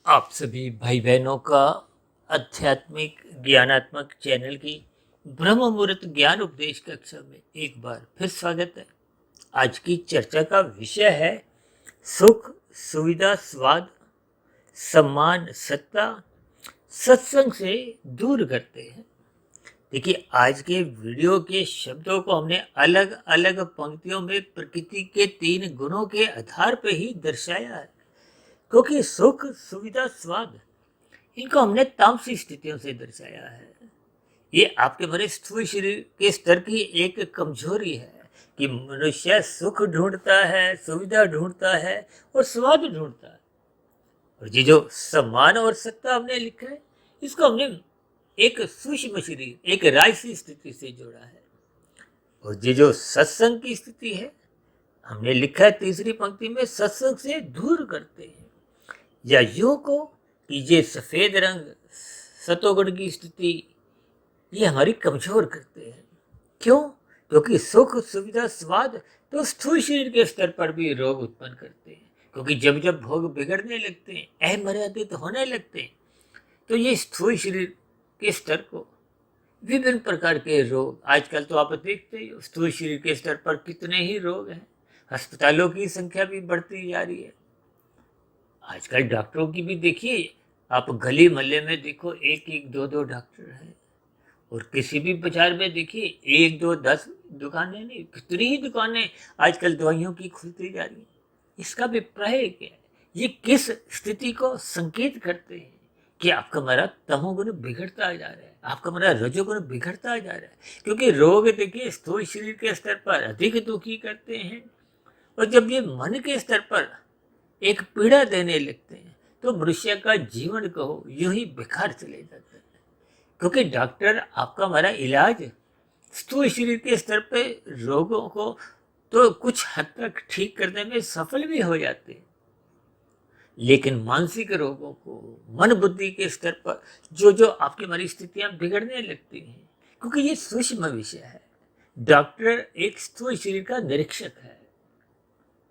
आप सभी भाई बहनों का आध्यात्मिक ज्ञानात्मक चैनल की ब्रह्म मुहूर्त ज्ञान उपदेश कक्षा में एक बार फिर स्वागत है। आज की चर्चा का विषय है सुख, सुविधा, स्वाद, सम्मान, सत्ता सत्संग से दूर करते हैं। देखिए, आज के वीडियो के शब्दों को हमने अलग अलग पंक्तियों में प्रकृति के 3 गुणों के आधार पर ही दर्शाया है, क्योंकि सुख, सुविधा, स्वाद इनको हमने तामसी स्थितियों से दर्शाया है। ये आपके मेरे स्थूल शरीर के स्तर की एक कमजोरी है कि मनुष्य सुख ढूंढता है, सुविधा ढूंढता है और स्वाद ढूंढता है। और ये जो सम्मान और सत्ता हमने लिखा है, इसको हमने एक सूक्ष्म शरीर, एक राजसी स्थिति से जोड़ा है। और ये जो सत्संग की स्थिति है, हमने लिखा है तीसरी पंक्ति में, सत्संग से दूर करते हैं। या यूं को कि ये सफेद रंग, सतोगुण की स्थिति, ये हमारी कमजोर करते हैं। क्यों? क्योंकि सुख, सुविधा, स्वाद तो स्थूल शरीर के स्तर पर भी रोग उत्पन्न करते हैं। क्योंकि जब जब भोग बिगड़ने लगते हैं, अमर्यादित होने लगते हैं, तो ये स्थूल शरीर के स्तर को विभिन्न प्रकार के रोग, आजकल तो आप देखते ही हो स्थूल शरीर के स्तर पर कितने ही रोग हैं। अस्पतालों की संख्या भी बढ़ती जा रही है। आजकल डॉक्टरों की भी देखिए, आप गली मोहल्ले में देखो, एक एक दो दो डॉक्टर हैं। और किसी भी बाजार में देखिए, एक दो 10 दुकानें नहीं, कितनी ही दुकानें आजकल दवाइयों की खुलती जा रही हैं। इसका अभिप्राय क्या है? ये किस स्थिति को संकेत करते हैं कि आपका हमारा तमोगुण बिगड़ता जा रहा है, आपका हमारा रजोगुण बिगड़ता जा रहा है। क्योंकि रोग देखिए स्थूल शरीर के स्तर पर अधिक दुखी करते हैं, और जब ये मन के स्तर पर एक पीड़ा देने लगते हैं, तो मनुष्य का जीवन कहो यूं ही बेकार चले जाता है। क्योंकि डॉक्टर आपका हमारा इलाज स्थूल शरीर के स्तर पे रोगों को तो कुछ हद तक ठीक करने में सफल भी हो जाते हैं, लेकिन मानसिक रोगों को मन बुद्धि के स्तर पर जो जो आपकी हमारी स्थितियां बिगड़ने लगती हैं, क्योंकि ये सूक्ष्म विषय है। डॉक्टर एक स्थूल शरीर का निरीक्षक है,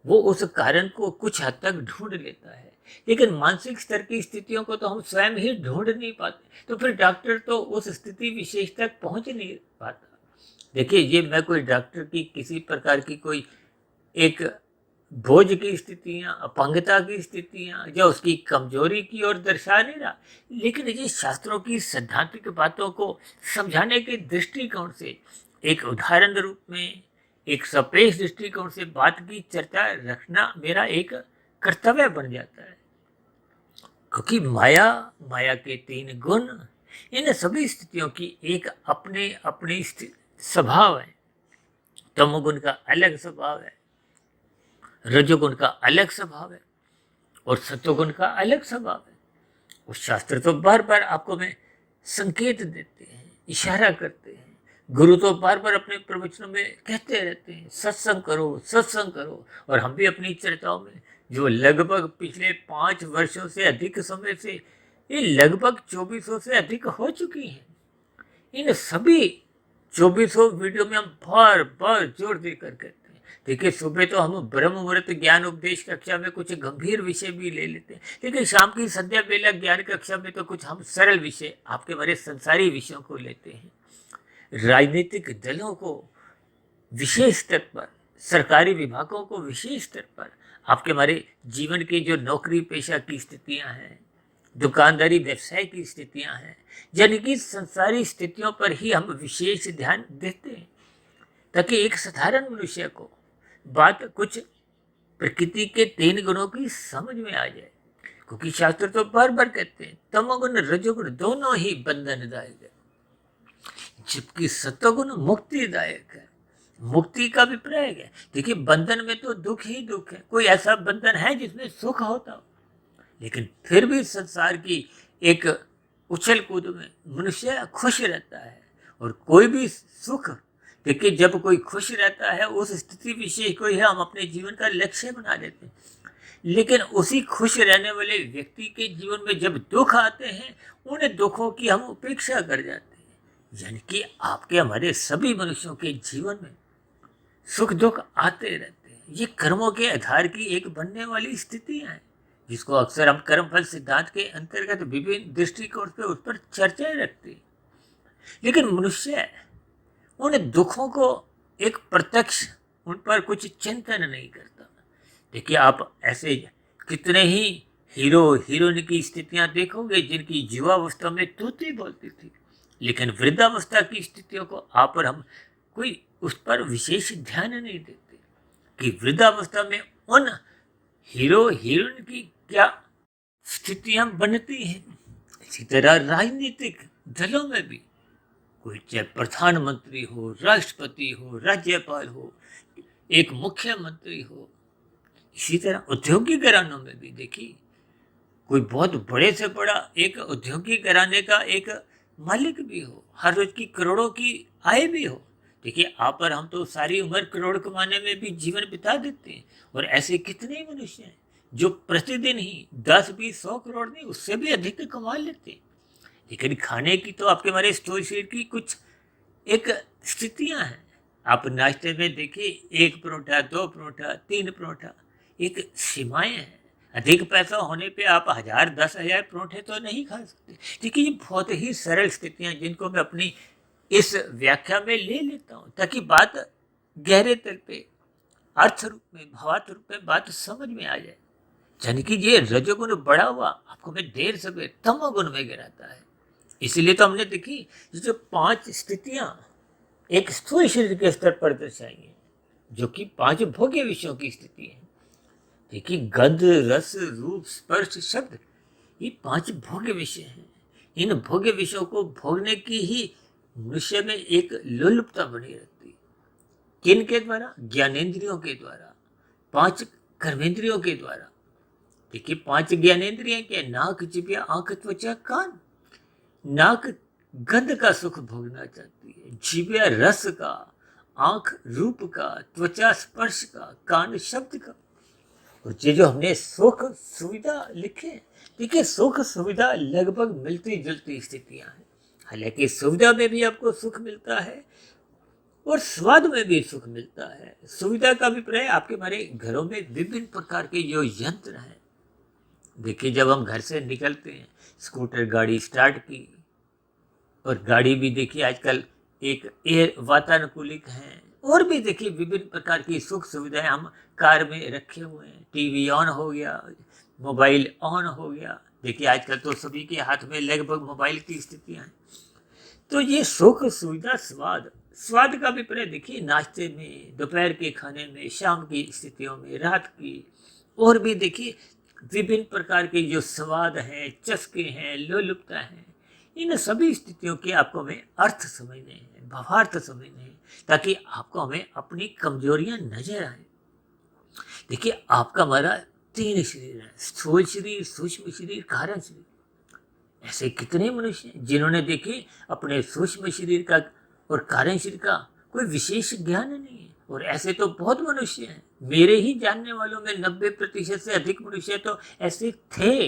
वो उस कारण को कुछ हद तक ढूंढ लेता है, लेकिन मानसिक स्तर की स्थितियों को तो हम स्वयं ही ढूंढ नहीं पाते, तो फिर डॉक्टर तो उस स्थिति विशेष तक पहुंच नहीं पाता। देखिए, ये मैं कोई डॉक्टर की किसी प्रकार की कोई एक बोझ की स्थितियां, अपंगता की स्थितियां या उसकी कमजोरी की ओर दर्शा नहीं रहा, लेकिन ये शास्त्रों की सैद्धांतिक बातों को समझाने के दृष्टिकोण से एक उदाहरण रूप में, एक सापेक्ष दृष्टिकोण से बात की चर्चा रखना मेरा एक कर्तव्य बन जाता है। क्योंकि माया, माया के 3 गुण, इन सभी स्थितियों की एक अपने अपनी स्वभाव है। तमोगुण का अलग स्वभाव है, रजोगुण का अलग स्वभाव है, और सत्वगुण का अलग स्वभाव है। और शास्त्र तो बार बार आपको में संकेत देते हैं, इशारा करते हैं। गुरु तो बार बार अपने प्रवचनों में कहते रहते हैं, सत्संग करो, सत्संग करो। और हम भी अपनी चर्चाओं में, जो लगभग पिछले 5 वर्षों से अधिक समय से, ये लगभग 2400 से अधिक हो चुकी हैं, इन सभी 2400 वीडियो में हम बार बार जोर देकर कहते हैं। देखिए, सुबह तो हम ब्रह्म मुहूर्त ज्ञान उपदेश कक्षा में कुछ गंभीर विषय भी ले लेते हैं, लेकिन शाम की संध्या बेला ज्ञान कक्षा में तो कुछ हम सरल विषय, आपके बड़े संसारी विषयों को लेते हैं। राजनीतिक दलों को विशेष स्तर पर, सरकारी विभागों को विशेष स्तर पर, आपके हमारे जीवन की जो नौकरी पेशा की स्थितियां हैं, दुकानदारी व्यवसाय की स्थितियां हैं, यानी कि संसारी स्थितियों पर ही हम विशेष ध्यान देते हैं, ताकि एक साधारण मनुष्य को बात कुछ प्रकृति के 3 गुणों की समझ में आ जाए। क्योंकि शास्त्र तो बार बार कहते हैं, तमोगुण रजोगुण दोनों ही बंधनदायक है, जबकि सत्वगुण मुक्तिदायक है। मुक्ति का अभिप्राय है, देखिए बंधन में तो दुख ही दुख है, कोई ऐसा बंधन है जिसमें सुख होता हो? लेकिन फिर भी संसार की एक उछल कूद में मनुष्य खुश रहता है। और कोई भी सुख, देखिए जब कोई खुश रहता है, उस स्थिति विशेष को ही हम अपने जीवन का लक्ष्य बना लेते हैं। लेकिन उसी खुश रहने वाले व्यक्ति के जीवन में जब दुख आते हैं, उन दुखों की हम उपेक्षा कर जाते हैं। यानी कि आपके हमारे सभी मनुष्यों के जीवन में सुख दुख आते रहते हैं। ये कर्मों के आधार की एक बनने वाली स्थितियां हैं, जिसको अक्सर हम कर्मफल सिद्धांत के अंतर्गत विभिन्न दृष्टिकोण पे उस पर चर्चाएं रखते हैं। लेकिन मनुष्य उन दुखों को एक प्रत्यक्ष उन पर कुछ चिंतन नहीं करता। देखिए, आप ऐसे कितने ही हीरो हीरोइन की स्थितियां देखोगे जिनकी युवावस्था में तूती बोलती थी, लेकिन वृद्धावस्था की स्थितियों को आप और हम कोई उस पर विशेष ध्यान नहीं देते कि वृद्धावस्था में उन हीरो हीरोइन की क्या स्थितियां बनती हैं। इसी तरह राजनीतिक दलों में भी कोई चाहे प्रधानमंत्री हो, राष्ट्रपति हो, राज्यपाल हो, एक मुख्यमंत्री हो, इसी तरह औद्योगिक घरानों में भी देखिए कोई बहुत बड़े से बड़ा एक औद्योगिक घराने का एक मालिक भी हो, हर रोज की करोड़ों की आय भी हो। देखिए, आप और हम तो सारी उम्र करोड़ कमाने में भी जीवन बिता देते हैं, और ऐसे कितने ही मनुष्य हैं जो प्रतिदिन ही 10, 20, 100 करोड़ नहीं, उससे भी अधिक कमा लेते हैं। लेकिन खाने की तो आपके हमारे स्टोर शरीर की कुछ एक स्थितियां हैं। आप नाश्ते में देखिए 1 परोठा, 2 परोठा, 3 परोठा, एक सीमाएं हैं। अधिक पैसा होने पे आप 1000, 10,000 परोठे तो नहीं खा सकते। देखिए, ये बहुत ही सरल स्थितियां जिनको मैं अपनी इस व्याख्या में ले लेता हूँ ताकि बात गहरे तल पे अर्थ रूप में, भावार्थ रूप में बात समझ में आ जाए। यानी कि ये रजोगुण बढ़ा हुआ आपको मैं देर सवेर तमोगुण में गिराता है। इसीलिए तो हमने देखी ये जो 5 स्थितियां एक स्थूल शरीर के स्तर पर दर्शाई है, जो कि 5 भोग्य विषयों की स्थिति है। देखिए, गंध, रस, रूप, स्पर्श, शब्द, ये 5 भोग्य विषय हैं। इन भोग्य विषयों को भोगने की ही मनुष्य में एक लोलुपता बनी रहती है। किन के द्वारा? ज्ञानेंद्रियों के द्वारा, 5 कर्मेंद्रियों के द्वारा। देखिए, 5 ज्ञानेंद्रियां क्या? नाक, जिह्वा, आंख, त्वचा, कान। नाक गंध का सुख भोगना चाहती है, जिह्वा रस का, आंख रूप का, त्वचा स्पर्श का, कान शब्द का। और ये जो हमने सुख सुविधा लिखे, देखिए सुख सुविधा लगभग मिलती जुलती स्थितियां हैं। हालांकि सुविधा में भी आपको सुख मिलता है और स्वाद में भी सुख मिलता है। सुविधा का अभिप्राय आपके हमारे घरों में विभिन्न प्रकार के जो यंत्र हैं। देखिए, जब हम घर से निकलते हैं, स्कूटर गाड़ी स्टार्ट की, और गाड़ी भी देखिए आजकल एक एयर वातानुकूलित है, और भी देखिए विभिन्न प्रकार की सुख सुविधाएं हम कार में रखे हुए हैं। टीवी ऑन हो गया, मोबाइल ऑन हो गया। देखिए, आजकल तो सभी के हाथ में लगभग मोबाइल की स्थितियां हैं। तो ये सुख सुविधा, स्वाद, स्वाद का भी प्रयोग देखिए नाश्ते में, दोपहर के खाने में, शाम की स्थितियों में, रात की, और भी देखिए विभिन्न प्रकार के जो स्वाद हैं, चस्के हैं, लोलुपता है, इन सभी स्थितियों के आपको हमें अर्थ समझने हैं, भावार्थ समझने हैं, ताकि आपको हमें अपनी कमजोरियां नजर आए। देखिए, आपका हमारा 3 शरीर है, स्थूल शरीर, सूक्ष्म शरीर, कारण शरीर। ऐसे कितने मनुष्य हैं जिन्होंने देखिए अपने सूक्ष्म शरीर का और कारण शरीर का कोई विशेष ज्ञान नहीं है, और ऐसे तो बहुत मनुष्य हैं। मेरे ही जानने वालों में 90% से अधिक मनुष्य तो ऐसे थे,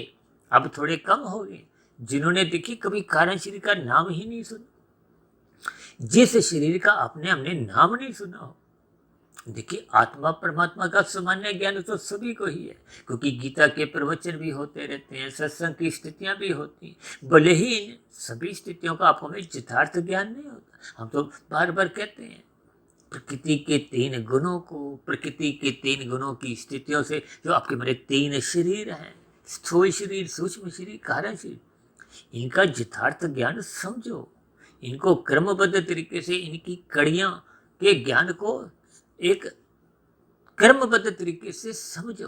अब थोड़े कम हो गए, जिन्होंने देखिए कभी कारण शरीर का नाम ही नहीं सुना, जिस शरीर का आपने हमने नाम नहीं सुना हो। देखिए, आत्मा परमात्मा का सामान्य ज्ञान तो सभी को ही है, क्योंकि गीता के प्रवचन भी होते रहते हैं, सत्संग की स्थितियां भी होती हैं। भले ही इन सभी स्थितियों का आपको हमें यथार्थ ज्ञान नहीं होता। हम तो बार बार कहते हैं प्रकृति के 3 गुणों को, प्रकृति के 3 गुणों की स्थितियों से जो आपके मेरे 3 शरीर हैं, स्थूल शरीर, सूक्ष्म शरीर, कारण शरीर, इनका यथार्थ ज्ञान समझो। इनको क्रमबद्ध तरीके से इनकी कड़ियां के ज्ञान को एक क्रमबद्ध तरीके से समझो,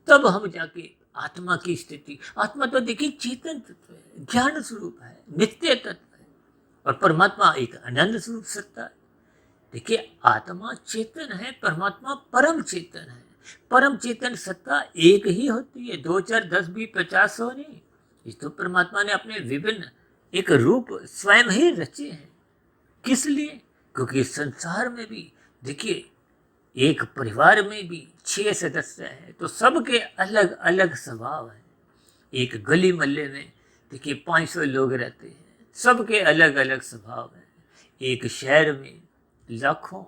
तब हम जाके आत्मा की स्थिति, आत्मा तो देखिए चेतन तत्व है, ज्ञान स्वरूप है, नित्य तत्व है, और परमात्मा एक आनंद स्वरूप सत्ता है। देखिए, आत्मा चेतन है, परमात्मा परम चेतन है। परम चेतन सत्ता एक ही होती है, 2, 4, 10, 20, 50, 100 नहीं। इस तो परमात्मा ने अपने विभिन्न एक रूप स्वयं ही रचे हैं। किस लिए? क्योंकि संसार में भी देखिए एक परिवार में भी 6 सदस्य हैं, तो सबके अलग अलग स्वभाव हैं। एक गली मोहल्ले में देखिए 500 लोग रहते हैं, सबके अलग अलग स्वभाव हैं। एक शहर में लाखों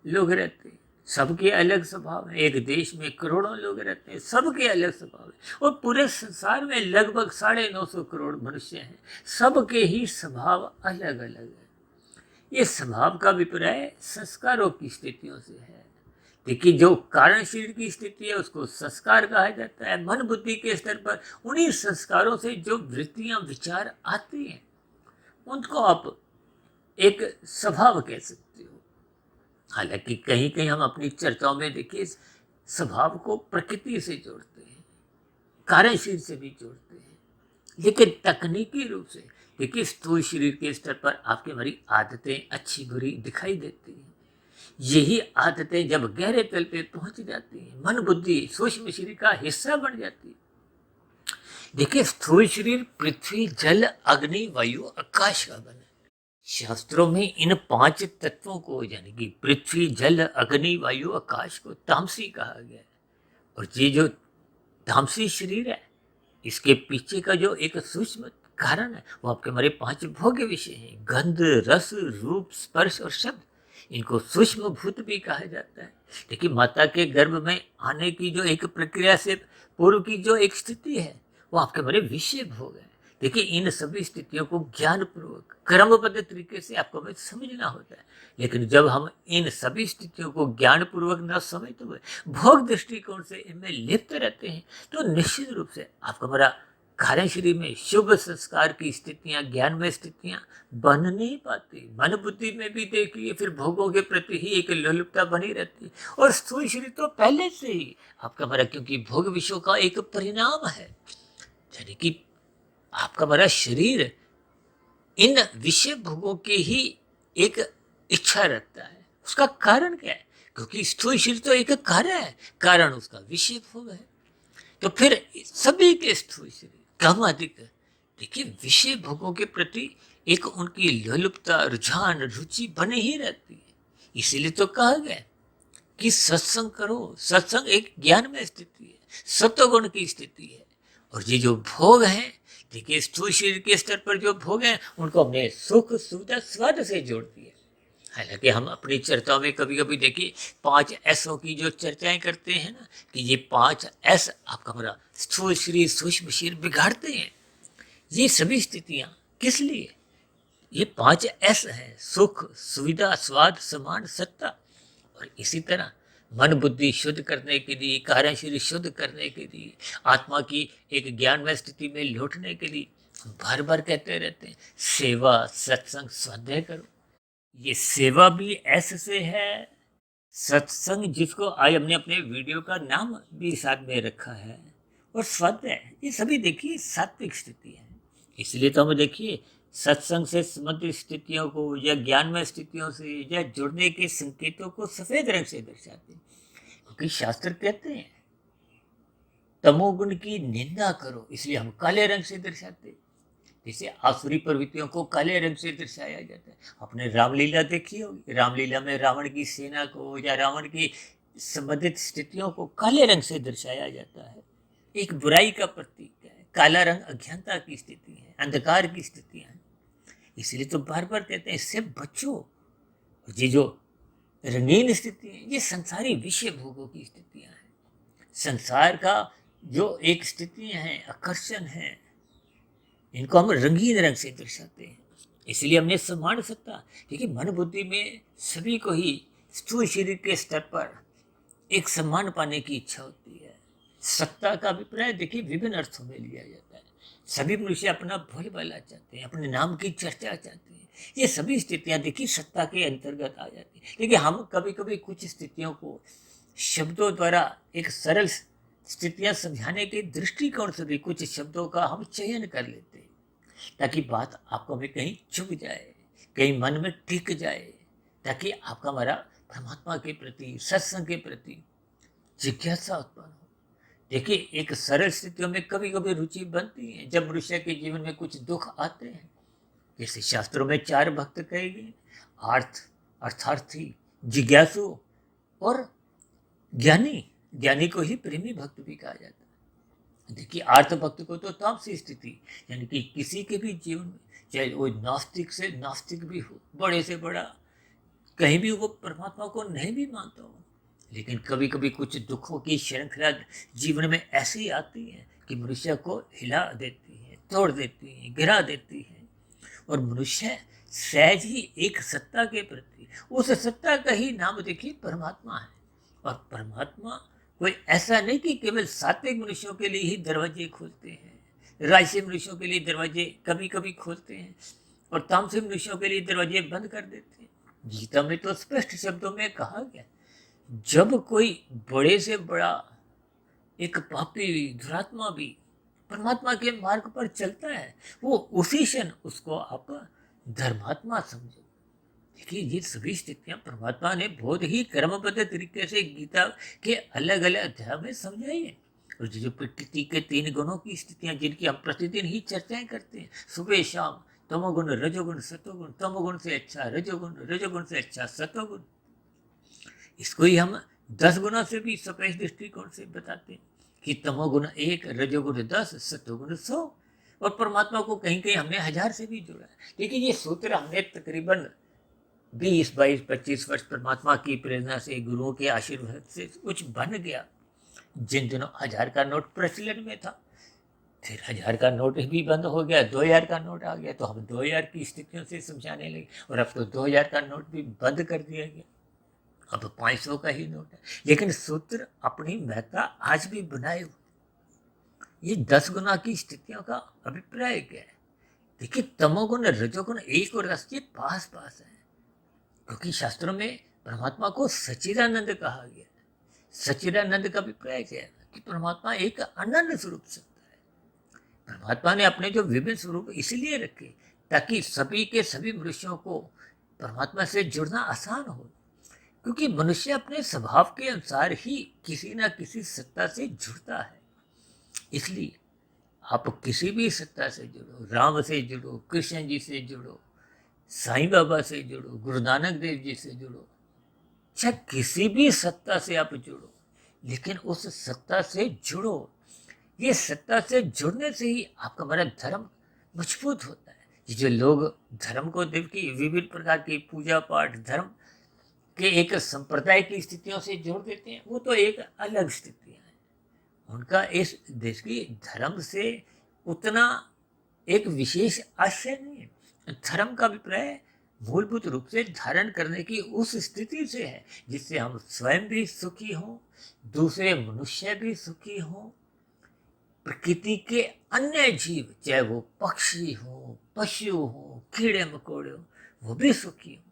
लोग रहते हैं, सबके अलग स्वभाव है। एक देश में करोड़ों लोग रहते हैं, सबके अलग स्वभाव है। और पूरे संसार में लगभग 950 करोड़ मनुष्य हैं, सबके ही स्वभाव अलग अलग है। ये स्वभाव का अभिप्राय संस्कारों की स्थितियों से है। देखिए, जो कारण शरीर की स्थिति है उसको संस्कार कहा जाता है। मन बुद्धि के स्तर पर उन्हीं संस्कारों से जो वृत्तियां विचार आती हैं उनको आप एक स्वभाव कह सकते हो। हालांकि कहीं कहीं हम अपनी चर्चाओं में देखिए स्वभाव को प्रकृति से जोड़ते हैं, कार्यशील से भी जोड़ते हैं, लेकिन तकनीकी रूप से देखिए स्थूल शरीर के स्तर पर आपकी हमारी आदतें अच्छी बुरी दिखाई देती हैं। यही आदतें जब गहरे तल पे पहुंच जाती हैं, मन बुद्धि सूक्ष्म शरीर का हिस्सा बन जाती है। देखिए, स्थूल शरीर पृथ्वी जल अग्नि वायु आकाश का बना है। शास्त्रों में इन 5 तत्वों को यानी कि पृथ्वी जल अग्नि वायु आकाश को तामसी कहा गया है। और ये जो तामसी शरीर है, इसके पीछे का जो एक सूक्ष्म कारण है वो आपके हमारे 5 भोग्य विषय हैं, गंध रस रूप स्पर्श और शब्द। इनको सूक्ष्म भूत भी कहा जाता है। देखिए, माता के गर्भ में आने की जो एक प्रक्रिया से पूर्व की जो एक स्थिति है वो आपके हमारे विषय भोग है। देखिए, इन सभी स्थितियों को ज्ञान पूर्वक क्रमबद्ध तरीके से आपको हमें समझना होता है। लेकिन जब हम इन सभी स्थितियों को ज्ञान पूर्वक न समझते हुए भोग दृष्टिकोण से इनमें लिप्त रहते हैं तो निश्चित रूप से आपका हमारा कार्य शरीर में शुभ संस्कार की स्थितियां, ज्ञान में स्थितियां बन नहीं पाती। मन बुद्धि में भी देखिए फिर भोगों के प्रति ही एक लोलुपता बनी रहती है। और स्थूल शरीर तो पहले से ही आपका हमारा, क्योंकि भोग विषयों का एक परिणाम है, यानी कि आपका हमारा शरीर इन विषय भोगों की ही एक इच्छा रखता है। उसका कारण क्या है? क्योंकि स्थूल शरीर तो एक कार्य है, कारण उसका विषय भोग है। तो फिर सभी के स्थूल शरीर कम अधिक देखिए विषय भोगों के प्रति एक उनकी लोलुपता, रुझान, रुचि बनी ही रहती है। इसीलिए तो कहा गया कि सत्संग करो। सत्संग एक ज्ञान में स्थिति है, सत्वगुण की स्थिति है। और ये जो भोग है, देखिए स्थूल शरीर के स्तर पर जो भोग है उनको हमने सुख सुविधा स्वाद से जोड़ दिया। हालांकि हम अपनी चर्चाओं में कभी कभी देखिए 5 एसों की जो चर्चाएं करते हैं ना, कि ये 5 एस आपका हमारा स्थूल शरीर सूक्ष्म शरीर बिगाड़ते हैं। ये सभी स्थितियां किस लिए? ये 5 एस है, सुख सुविधा स्वाद समान सत्ता। और इसी तरह मन बुद्धि शुद्ध करने के लिए, कार्य शरीर शुद्ध करने के लिए, आत्मा की एक ज्ञानमय स्थिति में लौटने के लिए हम बार बार कहते रहते हैं सेवा सत्संग स्वाध्याय करो। ये सेवा भी एस से है, सत्संग जिसको आज हमने अपने वीडियो का नाम भी साथ में रखा है, और स्वाध्याय, ये सभी देखिए सात्विक स्थिति है। इसलिए तो हम देखिए सत्संग से संबंधित स्थितियों को या ज्ञानमय स्थितियों से या जुड़ने के संकेतों को सफेद रंग से दर्शाते हैं। क्योंकि शास्त्र कहते हैं तमोगुण की निंदा करो, इसलिए हम काले रंग से दर्शाते हैं। जैसे आसुरी प्रवृत्तियों को काले रंग से दर्शाया जाता है। आपने रामलीला देखी होगी, रामलीला में रावण की सेना को या रावण की संबंधित स्थितियों को काले रंग से दर्शाया जाता है। एक बुराई का प्रतीक है। काला रंग अज्ञानता की स्थिति है, अंधकार की स्थितियां हैं। इसलिए तो बार बार कहते हैं इससे बचो। ये जो रंगीन स्थिति है ये संसारी विषय भोगों की स्थितियां हैं। संसार का जो एक स्थितियां हैं, आकर्षण है, इनको हम रंगीन रंग से दर्शाते हैं। इसलिए हमने समान सत्ता, क्योंकि मन बुद्धि में सभी को ही स्थूल शरीर के स्तर पर एक सम्मान पाने की इच्छा होती है। सत्ता का अभिप्राय देखिए विभिन्न अर्थों में लिया जाता है। सभी मनुष्य अपना बोलबाला चाहते हैं, अपने नाम की चर्चा चाहते हैं। ये सभी स्थितियां देखिए सत्ता के अंतर्गत आ जाती है। लेकिन हम कभी कभी कुछ स्थितियों को शब्दों द्वारा एक सरल स्थितियां समझाने के दृष्टिकोण से भी कुछ शब्दों का हम चयन कर लेते हैं, ताकि बात आपको भी कहीं चुभ जाए, कहीं मन में टिक जाए, ताकि आपका हमारा परमात्मा के प्रति, सत्संग के प्रति जिज्ञासा उत्पन्न हो। देखिए एक सरल स्थितियों में कभी कभी रुचि बनती है जब मनुष्य के जीवन में कुछ दुख आते हैं। जैसे शास्त्रों में 4 भक्त कहे गए, आर्थ, अर्थार्थी, जिज्ञासु और ज्ञानी। ज्ञानी को ही प्रेमी भक्त भी कहा जाता है। देखिए आर्थ भक्त को तो तामसी स्थिति, यानी कि किसी के भी जीवन में, चाहे वो नास्तिक से नास्तिक भी हो, बड़े से बड़ा, कहीं भी वो परमात्मा को नहीं भी मानता हो, लेकिन कभी कभी कुछ दुखों की श्रृंखला जीवन में ऐसी आती है कि मनुष्य को हिला देती है, तोड़ देती है, गिरा देती है। और मनुष्य सहज ही एक सत्ता के प्रति, उस सत्ता का ही नाम देखिए परमात्मा है। और परमात्मा कोई ऐसा नहीं कि केवल सात्विक मनुष्यों के लिए ही दरवाजे खोलते हैं, राजसी मनुष्यों के लिए दरवाजे कभी कभी खोलते हैं और तामसिक मनुष्यों के लिए दरवाजे बंद कर देते हैं। गीता में तो स्पष्ट शब्दों में कहा गया, जब कोई बड़े से बड़ा एक पापी दुरात्मा भी परमात्मा के मार्ग पर चलता है, वो उसी क्षण उसको आप धर्मात्मा समझो। देखिए, ये सभी स्थितियां परमात्मा ने बहुत ही क्रमबद्ध तरीके से गीता के अलग अलग अध्याय में समझाई है। और जो प्रकृति के 3 गुणों की स्थितियां जिनकी हम प्रतिदिन ही चर्चाएं करते हैं, सुबह शाम, तमोगुण रजोगुण सतोगुण, तमोगुण से अच्छा रजोगुण, रजोगुण से अच्छा सतोगुण, इसको ही हम 10 गुणों से भी सपेश दृष्टिकोण से बताते हैं कि तमोगुण 1, रजोगुण 10, सतोगुण 100। और परमात्मा को कहीं कहीं हमने 1000 से भी जोड़ा है। लेकिन ये सूत्र हमने तकरीबन 20, 22, 25 वर्ष परमात्मा की प्रेरणा से, गुरुओं के आशीर्वाद से कुछ बन गया। जिन दिनों 1000 का नोट प्रचलन में था, फिर 1000 का नोट भी बंद हो गया, 2000 का नोट आ गया, तो हम 2000 की स्थितियों से समझाने लगे। और अब तो 2000 का नोट भी बंद कर दिया गया, अब 500 का ही नोट है। लेकिन सूत्र अपनी महत्ता आज भी बनाए हुए। ये 10 गुना की स्थितियों का अभिप्राय क्या है? देखिए, तमोगुण, रजोगुण 1 और 10 ये पास पास है, क्योंकि शास्त्रों में परमात्मा को सच्चिदानंद कहा गया। सच्चिदानंद का अभिप्राय क्या है? कि परमात्मा एक अनंत स्वरूप सत्ता है। परमात्मा ने अपने जो विभिन्न स्वरूप इसलिए रखे ताकि सभी के सभी मनुष्यों को परमात्मा से जुड़ना आसान हो, क्योंकि मनुष्य अपने स्वभाव के अनुसार ही किसी न किसी सत्ता से जुड़ता है। इसलिए आप किसी भी सत्ता से जुड़ो, राम से जुड़ो, कृष्ण जी से जुड़ो, साईं बाबा से जुड़ो, गुरु नानक देव जी से जुड़ो, चाहे किसी भी सत्ता से आप जुड़ो, लेकिन उस सत्ता से जुड़ो। ये सत्ता से जुड़ने से ही आपका हमारा धर्म मजबूत होता है। ये जो लोग धर्म को देव की विभिन्न प्रकार की पूजा पाठ, धर्म के एक संप्रदाय की स्थितियों से जोड़ देते हैं, वो तो एक अलग स्थिति है। उनका इस देश की धर्म से उतना एक विशेष आशय नहीं है। धर्म का अभिप्राय मूलभूत रूप से धारण करने की उस स्थिति से है जिससे हम स्वयं भी सुखी हों, दूसरे मनुष्य भी सुखी हों, प्रकृति के अन्य जीव, चाहे वो पक्षी हो, पशु हो, कीड़े मकोड़े हो, वो भी सुखी हो।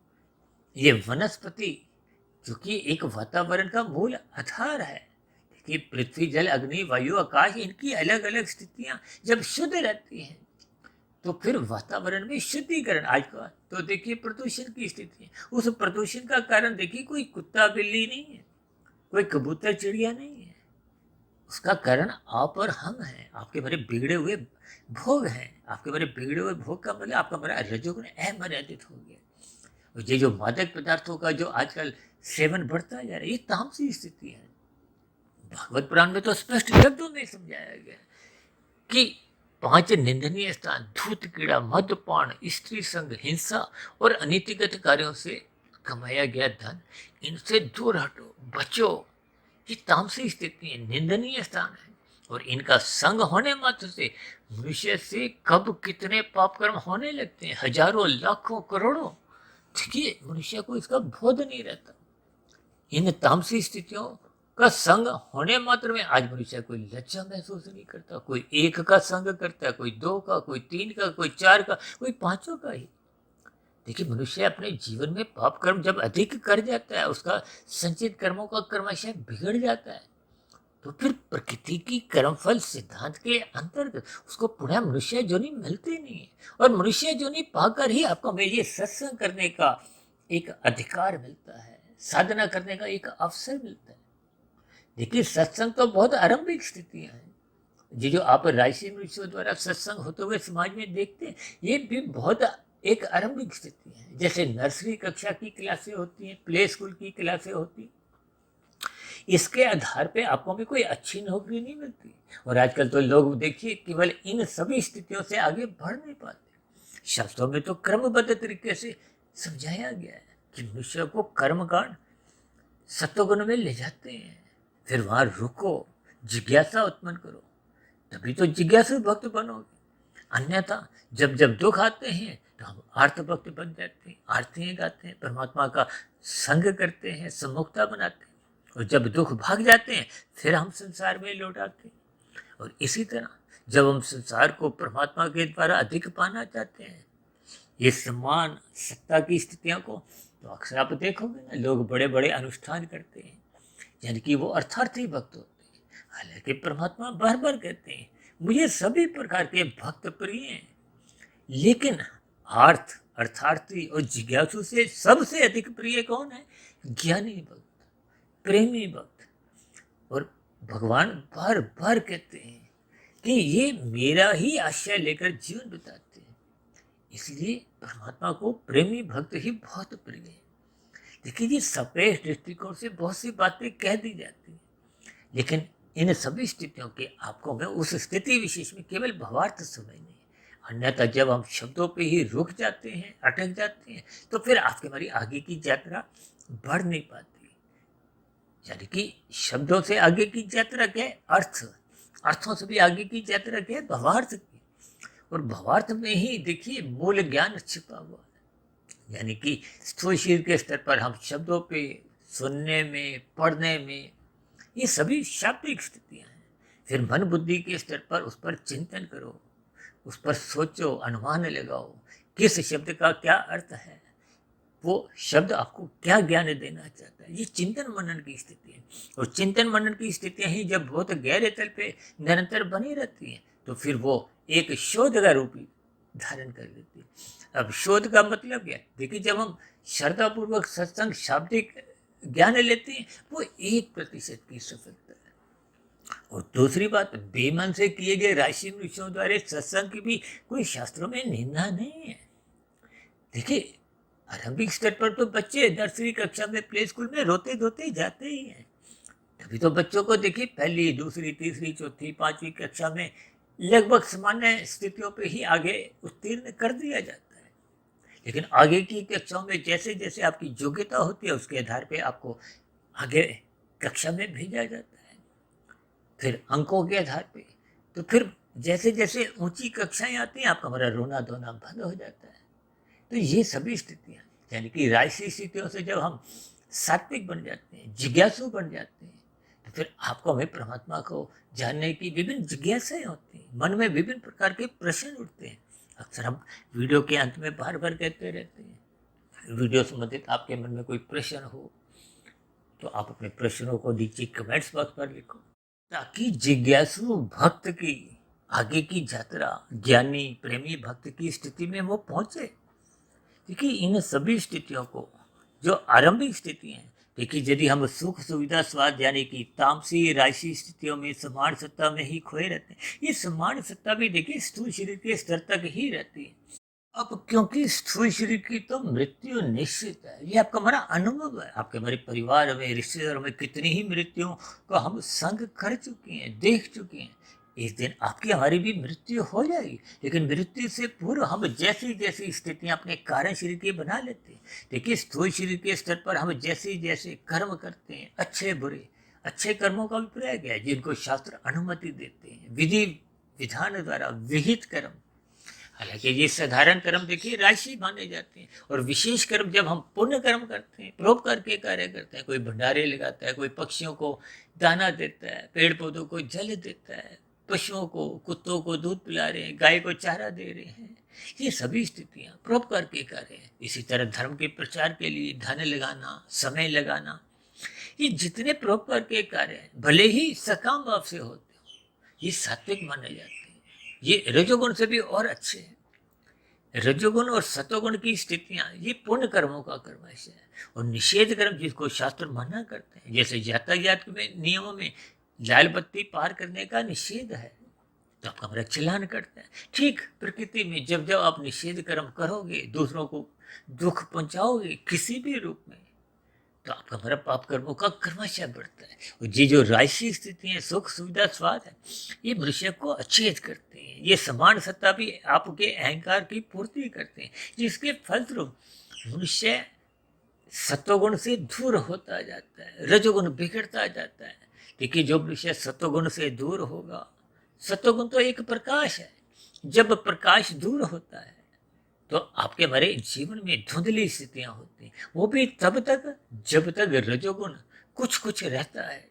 ये वनस्पति जो कि एक वातावरण का मूल आधार है कि पृथ्वी, जल, अग्नि, वायु, आकाश, इनकी अलग अलग स्थितियां जब शुद्ध रहती हैं तो फिर वातावरण में शुद्धिकरण। आज का तो देखिए प्रदूषण की स्थिति है। उस प्रदूषण का कारण देखिए कोई कुत्ता बिल्ली नहीं है, कोई कबूतर चिड़िया नहीं है, उसका कारण आप और हम हैं। आपके बड़े बिगड़े हुए भोग हैं। आपके बड़े बिगड़े हुए भोग का मतलब आपका बड़ा रजोगुण अमर्यादित हो गया। और ये जो मादक पदार्थों का जो आजकल सेवन बढ़ता जा रहा है, ये तामसी स्थिति है। भागवत पुराण में तो स्पष्ट शब्दों में समझाया गया कि 5 निंदनीय स्थान, धूत, कीड़ा, मद्यपान, स्त्री संग, हिंसा और अनीतिगत कार्यों से कमाया गया धन, इनसे दूर हटो, बचो। ये तामसी स्थिति है, निंदनीय स्थान है। और इनका संग होने मात्र से मनुष्य से कब कितने पाप कर्म होने लगते हैं, हजारों, लाखों, करोड़ों। देखिए, मनुष्य को इसका बोध नहीं रहता। इन तामसी स्थितियों का संग होने मात्र में आज मनुष्य कोई लज्जा महसूस नहीं करता। कोई 1 का संग करता है, कोई 2 का, कोई 3 का, कोई 4 का, कोई 5 का ही। देखिए, मनुष्य अपने जीवन में पाप कर्म जब अधिक कर जाता है, उसका संचित कर्मों का क्रमशः बिगड़ जाता है, तो फिर प्रकृति की कर्मफल सिद्धांत के अंतर्गत उसको पुनः मनुष्य जोनि मिलती नहीं है। और मनुष्य जोनि पाकर ही आपको हमें ये सत्संग करने का एक अधिकार मिलता है, साधना करने का एक अवसर मिलता है। देखिए, सत्संग तो बहुत आरंभिक स्थितियां हैं। ये जो आप राजसी मनुष्यों द्वारा सत्संग होते हुए समाज में देखते हैं, ये भी बहुत एक आरंभिक स्थिति है। जैसे नर्सरी कक्षा की क्लासें होती हैं, प्ले स्कूल की क्लासें होती हैं, इसके आधार पे आपको भी कोई अच्छी नौकरी नहीं मिलती। और आजकल तो लोग देखिए केवल इन सभी स्थितियों से आगे बढ़ नहीं पाते। शास्त्रों में तो क्रमबद्ध तरीके से समझाया गया है कि मनुष्य को कर्मकांड सत्वगुण में ले जाते हैं। फिर वहाँ रुको, जिज्ञासा उत्पन्न करो, तभी तो जिज्ञासु भक्त बनोगे। अन्यथा जब जब दुख आते हैं तो हम आर्त भक्त बन जाते हैं, आरतियाँ गाते हैं, परमात्मा का संग करते हैं, सम्मुखता बनाते हैं, और जब दुख भाग जाते हैं फिर हम संसार में लौट आते हैं। और इसी तरह जब हम संसार को परमात्मा के द्वारा अधिक पाना चाहते हैं, ये सम्मान सत्ता की स्थितियों को, तो अक्सर आप देखोगे ना, लोग बड़े बड़े अनुष्ठान करते हैं, यानी कि वो अर्थार्थी भक्त होते हैं। हालांकि परमात्मा बार बार कहते हैं मुझे सभी प्रकार के भक्त प्रिय हैं, लेकिन अर्थार्थी और जिज्ञासु से सबसे अधिक प्रिय कौन है? ज्ञानी भक्त, प्रेमी भक्त। और भगवान बार बार कहते हैं कि ये मेरा ही आश्रय लेकर जीवन बिताते हैं, इसलिए परमात्मा को प्रेमी भक्त ही बहुत प्रिय है। देखिए, ये सापेक्ष दृष्टिकोण से बहुत सी बातें कह दी जाती हैं, लेकिन इन सभी स्थितियों के आपको मैं उस स्थिति विशेष में केवल भावार्थ समझने हैं। अन्यथा जब हम शब्दों पे ही रुक जाते हैं, अटक जाते हैं, तो फिर आपके हमारी आगे की यात्रा बढ़ नहीं पाती। यानी कि शब्दों से आगे की यात्रा क्या है? अर्थ। अर्थों से भी आगे की यात्रा क्या है? भावार्थ की। और भावार्थ में ही देखिए मूल ज्ञान छिपा हुआ है। यानी कि स्थूल शरीर के स्तर पर हम शब्दों पे सुनने में, पढ़ने में, ये सभी शाब्दिक स्थितियां हैं। फिर मन बुद्धि के स्तर पर उस पर चिंतन करो, उस पर सोचो, अनुमान लगाओ, किस शब्द का क्या अर्थ है, वो शब्द आपको क्या ज्ञान देना चाहता है। ये चिंतन मनन की स्थिति है। और चिंतन मनन की स्थितियां ही जब बहुत गहरे तल पे निरंतर बनी रहती हैं, तो फिर वो एक शोध का रूप धारण कर लेती है। अब शोध का मतलब क्या है? देखिए, जब हम श्रद्धापूर्वक सत्संग शाब्दिक ज्ञान लेते हैं, वो 1% की सफलता है। और दूसरी बात, बेमन से किए गए राशि ऋषियों द्वारा सत्संग की भी कोई शास्त्रों में निंदा नहीं है। देखिए, आरंभिक स्तर पर तो बच्चे नर्सरी कक्षा में, प्ले स्कूल में रोते धोते जाते ही हैं। तभी तो बच्चों को देखिए पहली, दूसरी, तीसरी, चौथी, पांचवी कक्षा में लगभग सामान्य स्थितियों पे ही आगे उत्तीर्ण कर दिया जाता है। लेकिन आगे की कक्षाओं में जैसे जैसे आपकी योग्यता होती है, उसके आधार पे आपको आगे कक्षा में भेजा जाता है, फिर अंकों के आधार पे। तो फिर जैसे जैसे ऊंची कक्षाएं आती हैं, आपका हमारा रोना धोना बंद हो जाता है। तो ये सभी स्थितियां, यानी कि राजसी स्थितियों से जब हम सात्विक बन जाते हैं, जिज्ञासु बन जाते हैं, तो फिर आपको हमें परमात्मा को जानने की विभिन्न जिज्ञासाएं होती हैं, मन में विभिन्न प्रकार के प्रश्न उठते हैं। अक्सर हम वीडियो के अंत में बार बार कहते रहते हैं, वीडियो संबंधित आपके मन में कोई प्रश्न हो तो आप अपने प्रश्नों को नीचे कमेंट्स बॉक्स पर लिखो, ताकि जिज्ञासु भक्त की आगे की यात्रा ज्ञानी प्रेमी भक्त की स्थिति में वो पहुंचे। देखिए, इन सभी स्थितियों को, जो आरंभिक स्थिति हैं, देखिए यदि हम सुख सुविधा स्वाद यानी कि तामसी राशि स्थितियों में समान सत्ता में ही खोए रहते हैं, ये समान सत्ता भी देखिए स्थूल शरीर के स्तर तक ही रहती है। अब क्योंकि स्थूल शरीर की तो मृत्यु निश्चित है, ये आपका हमारा अनुभव है। आपके हमारे परिवार में, रिश्तेदारों में कितनी ही मृत्युओं का हम संग कर चुके हैं, देख चुके हैं। एक दिन आपकी हमारी भी मृत्यु हो जाएगी, लेकिन मृत्यु से पूर्व हम जैसी जैसी स्थितियां अपने कारण शरीर की बना लेते हैं। देखिए, स्थूल शरीर के स्तर पर हम जैसे जैसे कर्म करते हैं, अच्छे बुरे, अच्छे कर्मों का अभिप्राय क्या है? जिनको शास्त्र अनुमति देते हैं, विधि विधान द्वारा विहित कर्म। हालांकि ये साधारण कर्म देखिए राशि माने जाते हैं, और विशेष कर्म जब हम पुण्य कर्म करते हैं, परोपकार के कार्य करते हैं, कोई भंडारे लगाता है, कोई पक्षियों को दाना देता है, पेड़ पौधों को जल देता है, पशुओं को, कुत्तों को दूध पिला रहे हैं, गाय को चारा दे रहे हैं, ये सभी स्थितियां परोपकार के कार्य हैं। इसी तरह धर्म के प्रचार के लिए धन लगाना, समय लगाना, ये जितने परोपकार के कार्य हैं, भले ही सकाम भाव से होते हो, ये सात्विक माने जाते हैं। ये रजोगुण से भी और अच्छे हैं। रजोगुण और सतोगुण की स्थितियां, ये पुण्य कर्मों का कर्मश है। और निषेध कर्म जिसको शास्त्र मना करते हैं, जैसे यातायात में नियमों में लाल बत्ती पार करने का निषेध है, तो आपका हमारा चलान करते हैं। ठीक प्रकृति में जब जब आप निषेध कर्म करोगे, दूसरों को दुख पहुंचाओगे किसी भी रूप में, तो आपका हमारा पाप कर्मों का क्रमशः बढ़ता है। और ये जो राशि स्थिति है, सुख सुविधा स्वाद है, ये मनुष्य को अचेत करते हैं। ये समान सत्ता भी आपके अहंकार की पूर्ति करते हैं, जिसके फलस्वरूप मनुष्य सत्वगुण से दूर होता जाता है, रजोगुण बिगड़ता जाता है। देखिए जो मनुष्य सत्वगुण से दूर होगा, सत्वगुण तो एक प्रकाश है, जब प्रकाश दूर होता है तो आपके हमारे जीवन में धुंधली स्थितियां होती हैं, वो भी तब तक जब तक रजोगुण कुछ कुछ रहता है।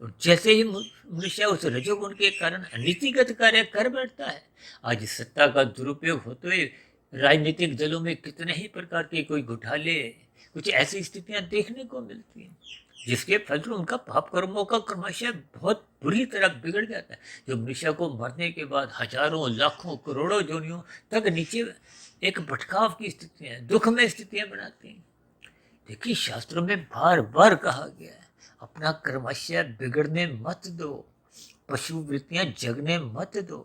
और जैसे ही मनुष्य उस रजोगुण के कारण नीतिगत कार्य कर बैठता है, आज सत्ता का दुरुपयोग होते हुए राजनीतिक दलों में कितने ही प्रकार के कोई घोटाले, कुछ ऐसी स्थितियां देखने को मिलती हैं, जिसके फलस्वरूप उनका पाप कर्मों का क्रमशः बहुत बुरी तरह बिगड़ जाता है, जो मनुष्य को मरने के बाद हजारों लाखों करोड़ों जोनियों तक नीचे एक भटकाव की स्थितियां, दुखमय स्थितियां बनाती हैं। देखिए शास्त्रों में बार बार कहा गया है, अपना कर्मशय बिगड़ने मत दो, पशु वृत्तियां जगने मत दो,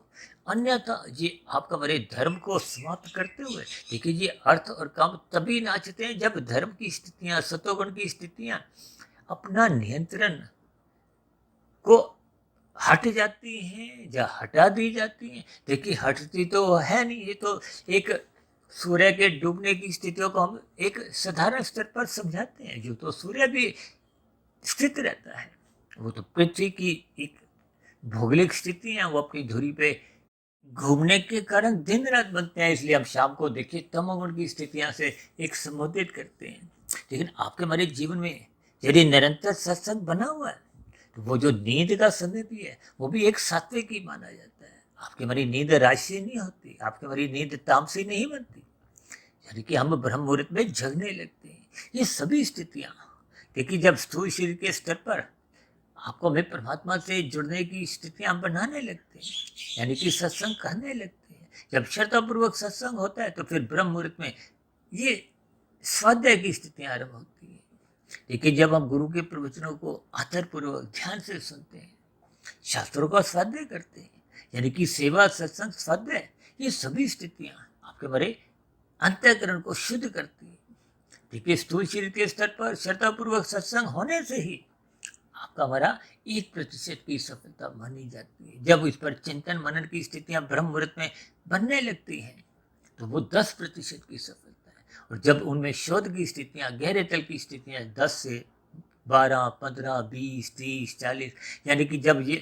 अन्यथा ये आपका मेरे धर्म को समाप्त करते हुए, देखिए ये अर्थ और काम तभी नाचते हैं जब धर्म की स्थितियां, सतोगुण की स्थितियां अपना नियंत्रण को हट जाती हैं या हटा दी जाती हैं। देखिए हटती तो है नहीं, ये तो एक सूर्य के डूबने की स्थितियों को हम एक साधारण स्तर पर समझाते हैं, जो तो सूर्य भी स्थित रहता है, वो तो पृथ्वी की एक भौगोलिक स्थिति है, वो अपनी धुरी पे घूमने के कारण दिन रात बनते हैं, इसलिए हम शाम को देखिए तमोगुण की स्थितियां से एक संबोधित करते हैं। लेकिन आपके हमारे जीवन में यदि निरंतर सत्संग बना हुआ है, तो वो जो नींद का समय भी है, वो भी एक सात्विक ही माना जाता है। आपकी हमारी नींद राशि नहीं होती, आपकी हमारी नींद तामसी नहीं बनती, यानी कि हम ब्रह्म मुहूर्त में जगने लगते हैं। ये सभी स्थितियां देखिए जब स्थूल शरीर के स्तर पर आपको हमें परमात्मा से जुड़ने की स्थितियां बनाने लगते हैं, यानी कि सत्संग करने लगते हैं। जब श्रद्धापूर्वक सत्संग होता है तो फिर ब्रह्म मुहूर्त में ये स्वाध्याय की स्थितियां आरंभ होती है। देखिए जब हम गुरु के प्रवचनों को आदरपूर्वक ध्यान से सुनते हैं, शास्त्रों का स्वाध्याय करते हैं, यानी कि सेवा सत्संग स्वाध्याय, ये सभी स्थितियां आपके हमारे अंतःकरण को शुद्ध करती है। देखिए स्थूल शरीर के स्तर पर श्रद्धापूर्वक सत्संग होने से ही आपका हमारा 1% की सफलता मानी जाती है। जब इस पर चिंतन मनन की स्थितियां ब्रह्म मुहूर्त में बनने लगती हैं, तो वो 10% की सफलता है। और जब उनमें शोध की स्थितियां, गहरे तल की स्थितियां 10 से 12, 15, 20, 30, 40, यानी कि जब ये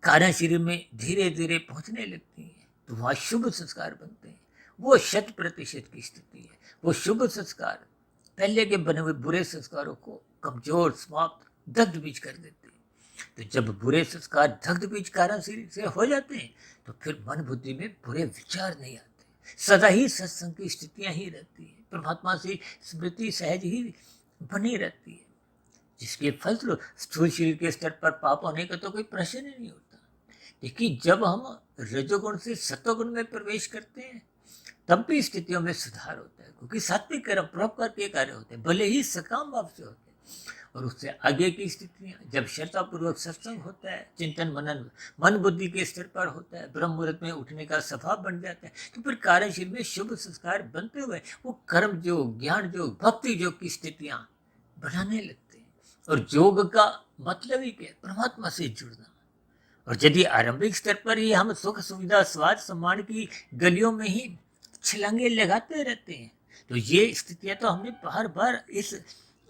कारण शरीर में धीरे धीरे पहुंचने लगती हैं, तो वहाँ शुभ संस्कार बनते हैं। वो 100% की स्थिति है। वो शुभ संस्कार पहले के बने हुए बुरे संस्कारों को कमजोर, समाप्त, दग्ध बीज कर देते हैं। तो जब बुरे संस्कार दग्ध बीज कारण शरीर से हो जाते हैं, तो फिर मन बुद्धि में बुरे विचार नहीं आते, सदा ही सत्संग की स्थितियां ही रहती है, परमात्मा से स्मृति सहज ही बनी रहती है, जिसके फलस्वरूप स्थूल शरीर के स्तर पर पाप होने का तो कोई प्रश्न ही नहीं होता। देखिए जब हम रजोगुण से सत्वगुण में प्रवेश करते हैं, तब भी स्थितियों में सुधार होता है, क्योंकि सात्विक कर्म परोपकार के कार्य होते हैं, भले ही सकाम भाव से होते हैं। और उससे आगे की स्थितियां जब श्रद्धापूर्वक सत्संग होता है, चिंतन मनन मन बुद्धि के स्तर पर होता है, ब्रह्म मुहूर्त में उठने का स्वभाव बन जाता है, तो फिर कार्यशील में शुभ संस्कार बनते हुए वो कर्म योग, ज्ञान योग, भक्ति योग की स्थितियां बनाने लगते हैं। और योग का मतलब ही क्या है? परमात्मा से जुड़ना। और यदि आरंभिक स्तर पर ही हम सुख सुविधा स्वाद सम्मान की गलियों में ही छलांगे लगाते रहते हैं, तो ये स्थितियां तो हमने बार बार इस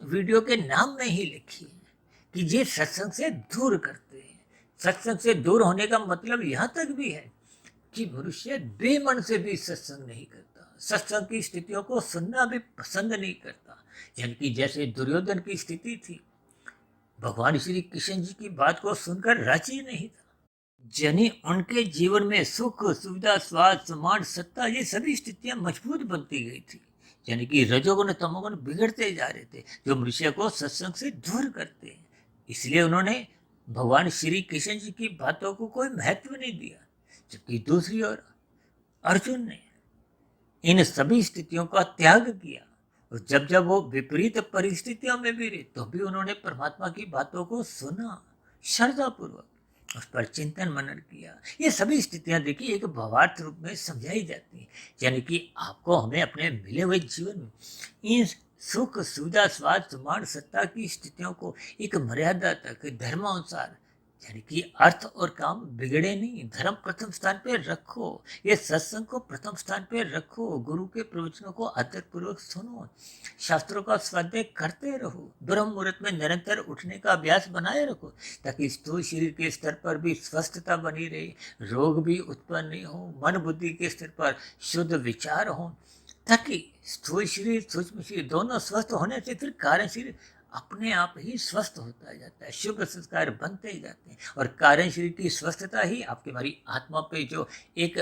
वीडियो के नाम में ही लिखी है कि ये सत्संग से दूर करते हैं। सत्संग से दूर होने का मतलब यहाँ तक भी है कि मनुष्य बेमन से भी सत्संग नहीं करता, सत्संग की स्थितियों को सुनना भी पसंद नहीं करता। यानी कि जैसे दुर्योधन की स्थिति थी, भगवान श्री कृष्ण जी की बात को सुनकर राजी नहीं था, यानी उनके जीवन में सुख सुविधा स्वाद सम्मान सत्ता, ये सभी स्थितियां मजबूत बनती गई थी, यानी कि रजोगुण तमोगुण बिगड़ते जा रहे थे, जो मनुष्य को सत्संग से दूर करते हैं। इसलिए उन्होंने भगवान श्री कृष्ण जी की बातों को कोई महत्व नहीं दिया। जबकि दूसरी ओर अर्जुन ने इन सभी स्थितियों का त्याग किया, और जब जब वो विपरीत परिस्थितियों में भी रहे, तो भी उन्होंने परमात्मा की बातों को सुना, श्रद्धापूर्वक उस पर चिंतन मनन किया। ये सभी स्थितियां देखिए एक भावार्थ रूप में समझाई जाती हैं, यानी कि आपको हमें अपने मिले हुए जीवन में इन सुख सुविधा स्वाद सम्मान सत्ता की स्थितियों को एक मर्यादा तक धर्मानुसार, यानी कि अर्थ और काम बिगड़े नहीं, धर्म प्रथम स्थान पे रखो, ये सत्संग को प्रथम स्थान पे रखो, गुरु के प्रवचनों को आदर पूर्वक सुनो, शास्त्रों का स्वाध्याय करते रहो, ब्रह्म मुहूर्त में निरंतर उठने का अभ्यास बनाए रखो, ताकि स्थूल शरीर के स्तर पर भी स्वस्थता बनी रहे, रोग भी उत्पन्न नहीं हो, मन बुद्धि के स्तर पर शुद्ध विचार हो, ताकि स्थूल शरीर सूक्ष्म शरीर दोनों स्वस्थ होने से फिर कारण शरीर अपने आप ही स्वस्थ होता जाता है, शुभ संस्कार बनते ही जाते हैं, और कारण शरीर की स्वस्थता ही आपकी हमारी आत्मा पे जो एक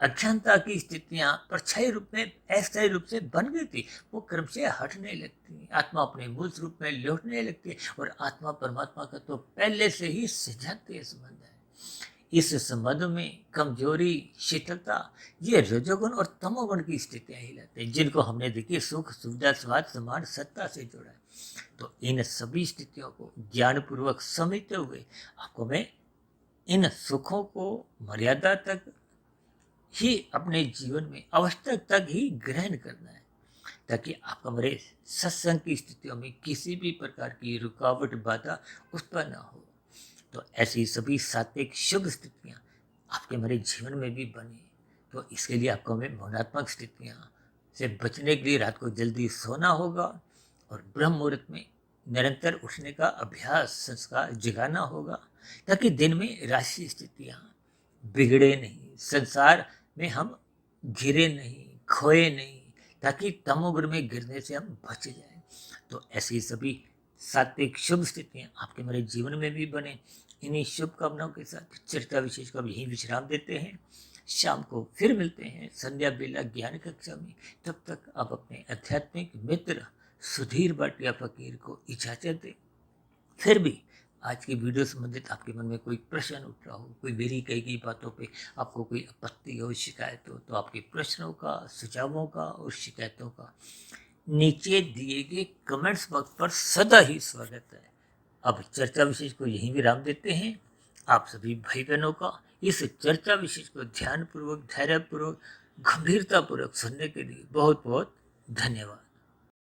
अज्ञानता की स्थितियां परछाई रूप में अस्थायी रूप से बन गई थी, वो क्रम से हटने लगती है, आत्मा अपने मूल रूप में लौटने लगती है, और आत्मा परमात्मा का तो पहले से ही सिद्धांत संबंध है। इस संबंध में कमजोरी, शीतलता, ये रजोगुण और तमोगुण की स्थितियां ही लाते हैं, जिनको हमने देखिए सुख, सुविधा, स्वाद, सम्मान, सत्ता से जोड़ा है। तो इन सभी स्थितियों को ज्ञान पूर्वक समझते हुए आपको मैं इन सुखों को मर्यादा तक ही अपने जीवन में आवश्यक तक ही ग्रहण करना है, ताकि आपका मेरे सत्संग की स्थितियों में किसी भी प्रकार की रुकावट, बाधा उत्पन्न न हो। तो ऐसी सभी सात्विक शुभ स्थितियां आपके मेरे जीवन में भी बने। तो इसके लिए आपको हमें भावनात्मक स्थितियां से बचने के लिए रात को जल्दी सोना होगा, और ब्रह्म मुहूर्त में निरंतर उठने का अभ्यास, संस्कार जगाना होगा, ताकि दिन में राशि स्थितियां बिगड़े नहीं, संसार में हम घिरे नहीं, खोए नहीं, ताकि तमोगुण में गिरने से हम बच जाएं। तो ऐसी सभी सात्विक शुभ स्थितियां आपके मेरे जीवन में भी बने। इन्हीं शुभकामनाओं के साथ चर्चा विशेष को यहीं विश्राम देते हैं। शाम को फिर मिलते हैं संध्या बेला ज्ञान कक्षा में। तब तक आप अपने आध्यात्मिक मित्र सुधीर भाटिया फकीर को इजाजत दें। फिर भी आज की वीडियो संबंधित आपके मन में कोई प्रश्न उठ रहा हो, कोई मेरी कही गई बातों पे आपको कोई आपत्ति हो, शिकायत हो, तो आपके प्रश्नों का, सुझावों का और शिकायतों का नीचे दिए गए कमेंट्स बॉक्स पर सदा ही स्वागत है। अब चर्चा विशेष को यहीं विराम देते हैं। आप सभी भाई बहनों का इस चर्चा विशेष को ध्यानपूर्वक, धैर्यपूर्वक, गंभीरतापूर्वक सुनने के लिए बहुत बहुत धन्यवाद।